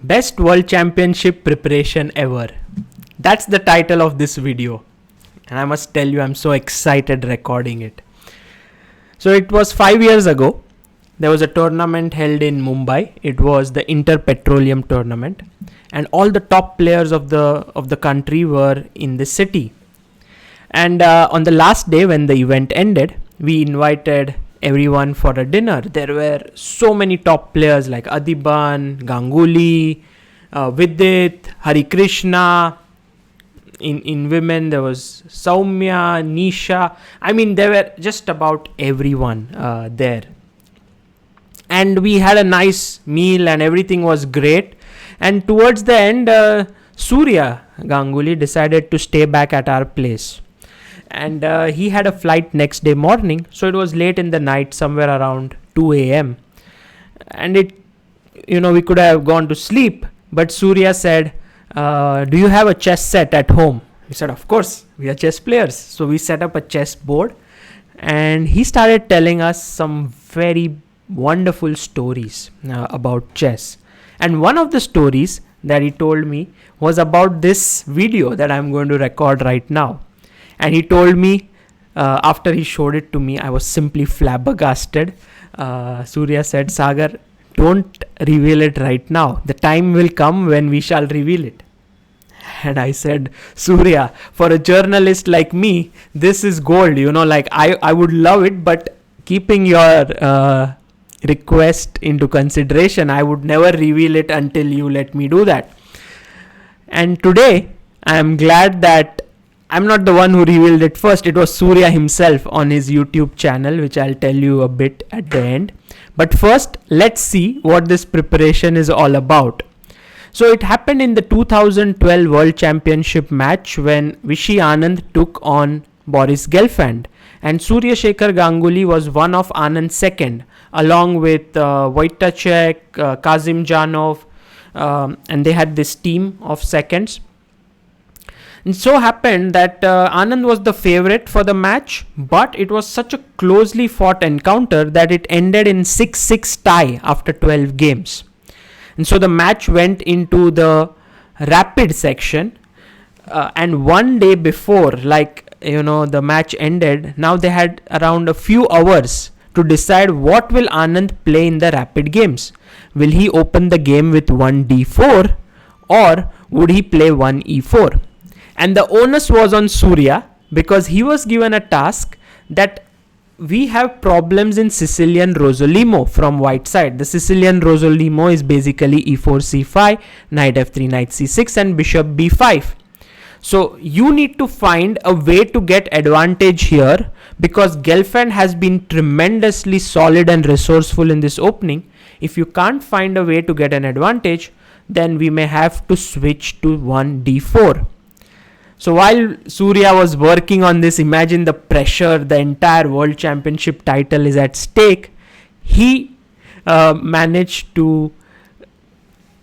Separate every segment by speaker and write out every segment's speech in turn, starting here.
Speaker 1: Best World Championship Preparation Ever. That's the title of this video. And I must tell you, I'm so excited recording it. So it was 5 years ago. There was a tournament held in Mumbai. It was the Inter Petroleum tournament. And all the top players of the country were in the city. And on the last day when the event ended, we invited everyone for a dinner. There were so many top players like Adiban, Ganguly, Vidit, Hari Krishna. In women, there was Soumya, Nisha. I mean, there were just about everyone there. And we had a nice meal and everything was great. And towards the end, Surya Ganguly decided to stay back at our place. And he had a flight next day morning. So it was late in the night, somewhere around 2 a.m. And we could have gone to sleep. But Surya said, do you have a chess set at home? We said, of course, we are chess players. So we set up a chess board. And he started telling us some very wonderful stories about chess. And one of the stories that he told me was about this video that I'm going to record right now. And he told me, after he showed it to me, I was simply flabbergasted. Surya said, Sagar, don't reveal it right now. The time will come when we shall reveal it. And I said, Surya, for a journalist like me, this is gold. I would love it, but keeping your request into consideration, I would never reveal it until you let me do that. And today, I am glad that I'm not the one who revealed it first. It was Surya himself on his YouTube channel, which I'll tell you a bit at the end. But first, let's see what this preparation is all about. So it happened in the 2012 World Championship match when Vishy Anand took on Boris Gelfand. And Surya Sekhar Ganguly was one of Anand's second, along with Wojtaszek, Kazim Janov, and they had this team of seconds. It so happened that Anand was the favorite for the match, but it was such a closely fought encounter that it ended in 6-6 tie after 12 games. And so the match went into the rapid section, and one day before, the match ended, now they had around a few hours to decide what will Anand play in the rapid games. Will he open the game with 1d4 or would he play 1e4? And the onus was on Surya because he was given a task that we have problems in Sicilian Rossolimo from white side. The Sicilian Rossolimo is basically e4, c5, knight f3, knight c6 and bishop b5. So you need to find a way to get advantage here because Gelfand has been tremendously solid and resourceful in this opening. If you can't find a way to get an advantage, then we may have to switch to 1d4. So while Surya was working on this, imagine the pressure, the entire World Championship title is at stake. He managed to,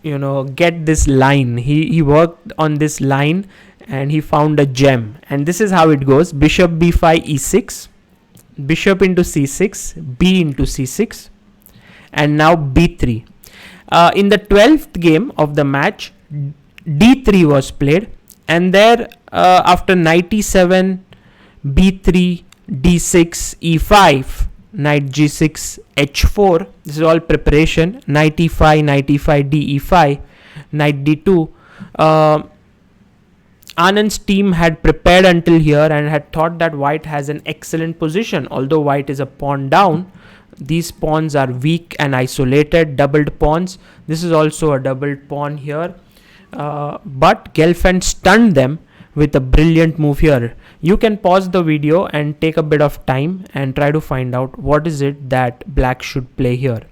Speaker 1: get this line. He worked on this line and he found a gem. And this is how it goes. Bishop b5, e6, bishop into c6, b into c6, and now b3. In the 12th game of the match, d3 was played. And there, after knight e7, b3, d6, e5, knight g6, h4. This is all preparation. Knight e5, d e5, knight d2. Anand's team had prepared until here and had thought that white has an excellent position. Although white is a pawn down, these pawns are weak and isolated, doubled pawns. This is also a doubled pawn here. But Gelfand stunned them with a brilliant move here. You can pause the video and take a bit of time and try to find out what is it that black should play here.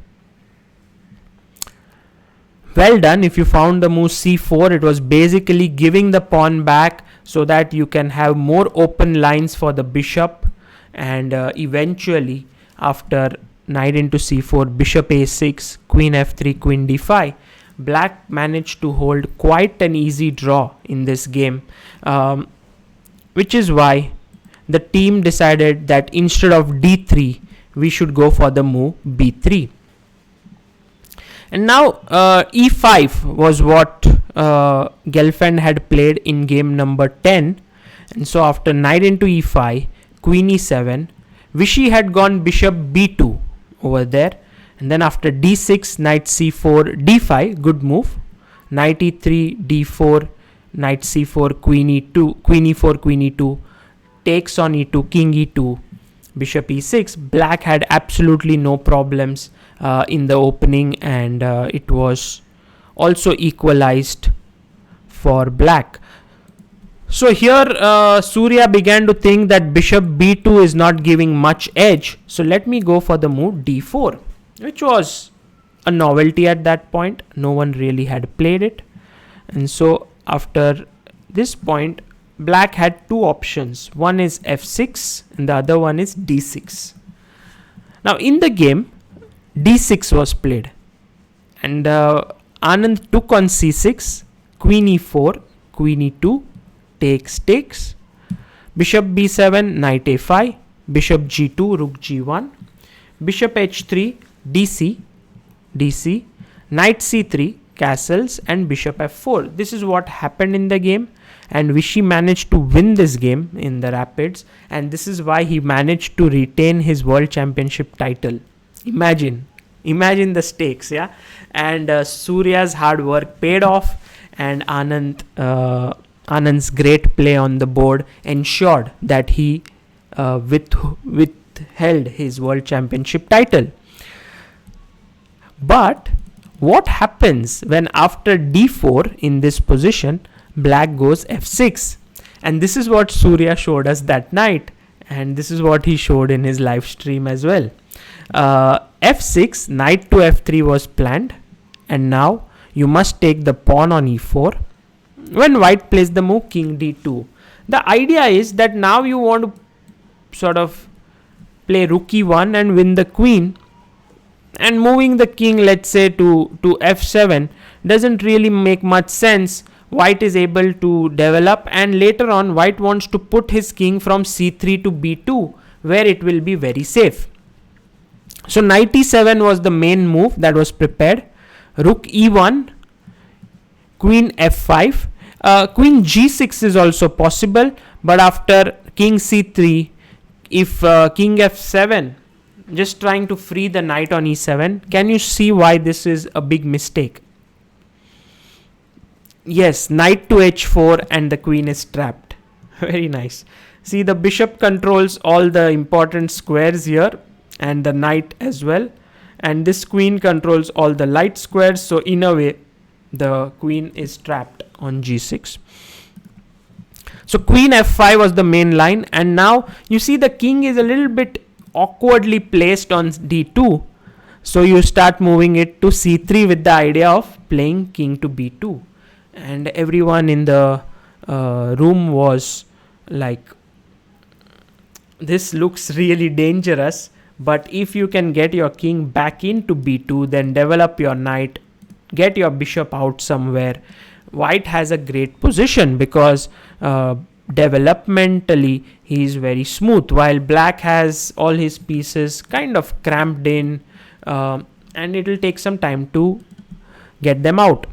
Speaker 1: Well done. If you found the move c4, it was basically giving the pawn back so that you can have more open lines for the bishop. And eventually, after knight into c4, bishop a6, queen f3, queen d5, Black managed to hold quite an easy draw in this game, which is why the team decided that instead of d3, we should go for the move b3. And now e5 was what Gelfand had played in game number 10. And so after knight into e5, queen e7, Vishy had gone bishop b2 over there. And then after d6, knight c4, d5, good move. Knight e3, d4, knight c4, queen e2, queen e4, queen e2, takes on e2, king e2, bishop e6. Black had absolutely no problems in the opening, and it was also equalized for black. So here Surya began to think that bishop b2 is not giving much edge. So let me go for the move d4, which was a novelty at that point. No one really had played it. And so after this point, black had two options. One is f6 and the other one is d6. Now in the game, d6 was played. And Anand took on c6, queen e4, queen e2, takes, bishop b7, knight a5, bishop g2, rook g1, bishop h3, dc, knight c3, castles, and bishop f4. This is what happened in the game, and Vishy managed to win this game in the rapids, and this is why he managed to retain his world championship title. Imagine the stakes, yeah. And Surya's hard work paid off, and Anand's great play on the board ensured that he withheld his world championship title. But what happens when after d4 in this position, black goes f6? And this is what Surya showed us that night, and this is what he showed in his live stream as well. F6, knight to f3 was planned, and now you must take the pawn on e4. When white plays the move king d2, the idea is that now you want to sort of play rook e1 and win the queen, and moving the king, let's say, to f7 doesn't really make much sense. White is able to develop, and later on white wants to put his king from c3 to b2, where it will be very safe. So knight e7 was the main move that was prepared. Rook e1, queen f5, queen g6 is also possible, but after king c3, if king f7, just trying to free the knight on e7. Can you see why this is a big mistake? Yes, knight to h4 and the queen is trapped. Very nice. See, the bishop controls all the important squares here, and the knight as well, and this queen controls all the light squares. So in a way, the queen is trapped on g6. So queen f5 was the main line, and now you see the king is a little bit awkwardly placed on d2. So you start moving it to c3 with the idea of playing king to b2, and everyone in the room was like, this looks really dangerous, but if you can get your king back into b2, then develop your knight, get your bishop out somewhere, white has a great position, because developmentally he is very smooth, while black has all his pieces kind of cramped in, and it will take some time to get them out.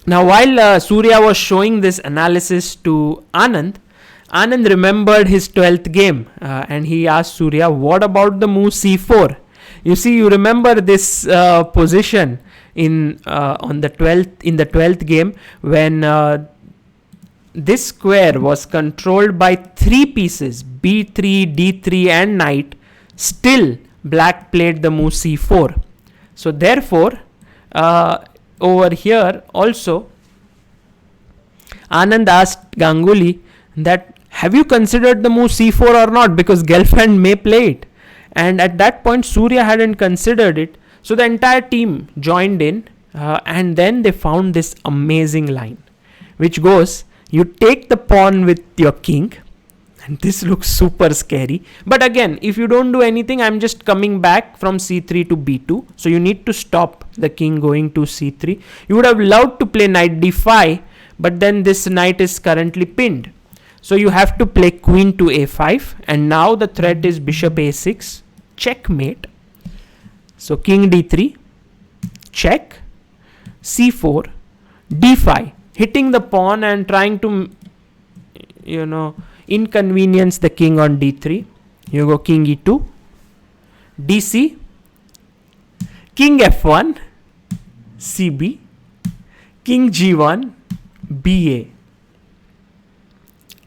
Speaker 1: Now while Surya was showing this analysis to Anand remembered his 12th game, and he asked Surya, what about the move c4? You see, you remember this position in the 12th game, when this square was controlled by three pieces, b3, d3 and knight. Still black played the move c4. So therefore over here also Anand asked Ganguly that, have you considered the move c4 or not, because Gelfand may play it. And at that point Surya hadn't considered it. So the entire team joined in, and then they found this amazing line, which goes, you take the pawn with your king, and this looks super scary. But again, if you don't do anything, I'm just coming back from c3 to b2. So you need to stop the king going to c3. You would have loved to play knight d5, but then this knight is currently pinned. So you have to play queen to a5, and now the threat is bishop a6, checkmate. So king d3, check, c4, d5, hitting the pawn and trying to, inconvenience the king on d3. You go king e2, dc, king f1, cb, king g1, ba.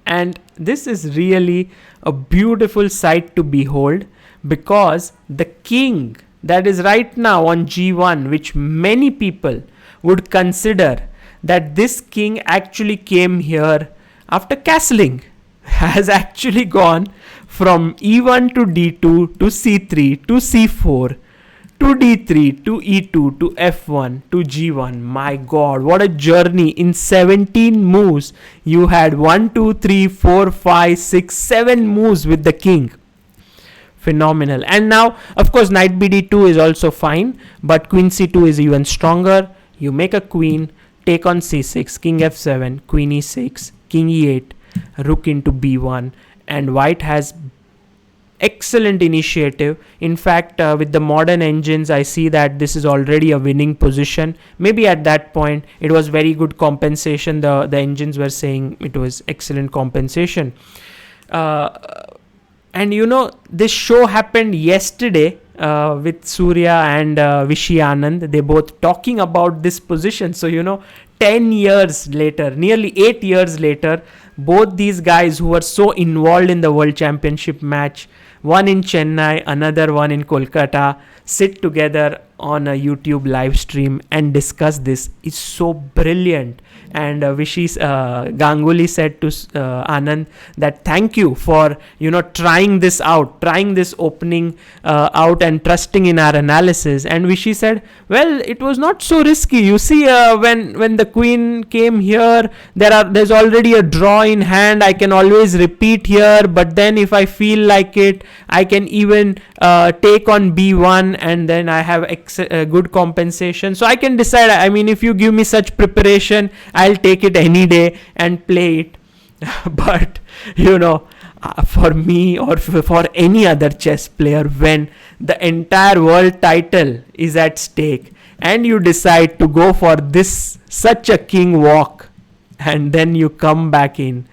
Speaker 1: And this is really a beautiful sight to behold, because the king that is right now on g1, which many people would consider that this king actually came here after castling, has actually gone from e1 to d2 to c3 to c4 to d3 to e2 to f1 to g1. My god, what a journey. In 17 moves, you had 1, 2, 3, 4, 5, 6, 7 moves with the king. Phenomenal. And now, of course, knight bd2 is also fine, but queen c2 is even stronger. You make a queen, take on c6, king f7, queen e6, king e8, rook into b1, and white has excellent initiative. In fact, with the modern engines, I see that this is already a winning position. Maybe at that point it was very good compensation. The engines were saying it was excellent compensation. And this show happened yesterday with Surya and Vishy Anand. They both talking about this position. So 10 years later, nearly 8 years later, both these guys who were so involved in the World Championship match, one in Chennai, another one in Kolkata, sit together on a YouTube live stream and discuss this. It's so brilliant. And Vishy Ganguly said to Anand that thank you for trying this out, trying this opening out and trusting in our analysis. And Vishy said, well, it was not so risky. You see, when the queen came here, there's already a draw in hand. I can always repeat here, but then if I feel like it, I can even take on b1, and then I have good compensation. So I can decide. I mean, if you give me such preparation, I'll take it any day and play it. But for me or for any other chess player, when the entire world title is at stake and you decide to go for such a king walk, and then you come back in,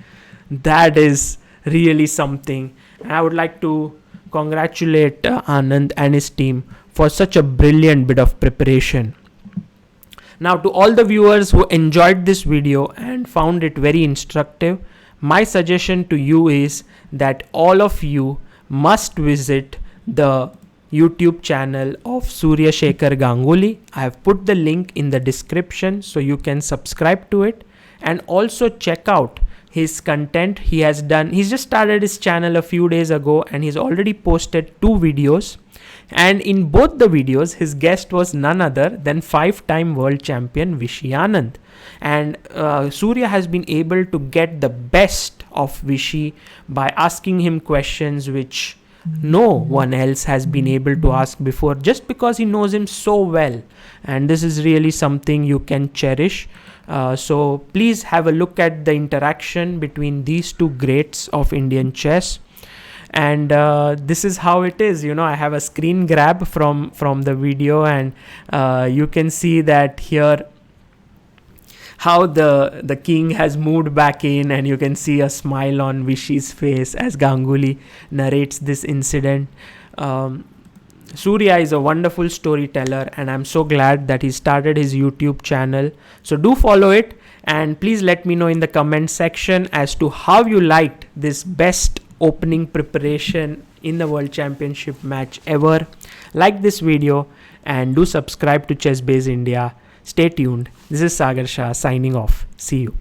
Speaker 1: that is really something. I would like to congratulate Anand and his team for such a brilliant bit of preparation. Now, to all the viewers who enjoyed this video and found it very instructive, my suggestion to you is that all of you must visit the YouTube channel of Surya Sekhar Ganguly. I have put the link in the description so you can subscribe to it, and also check out his content. He's just started his channel a few days ago, and he's already posted 2 videos. And in both the videos, his guest was none other than 5-time world champion Vishy Anand. And Surya has been able to get the best of Vishy by asking him questions which no one else has been able to ask before, just because he knows him so well. And this is really something you can cherish. So please have a look at the interaction between these 2 greats of Indian chess. And this is how it is. I have a screen grab from the video, and you can see that here how the king has moved back in, and you can see a smile on Vishy's face as Ganguly narrates this incident. Surya is a wonderful storyteller, and I'm so glad that he started his YouTube channel. So do follow it, and please let me know in the comment section as to how you liked this best opening preparation in the World Championship match ever. Like this video and do subscribe to ChessBase India. Stay tuned. This is Sagar Shah signing off. See you.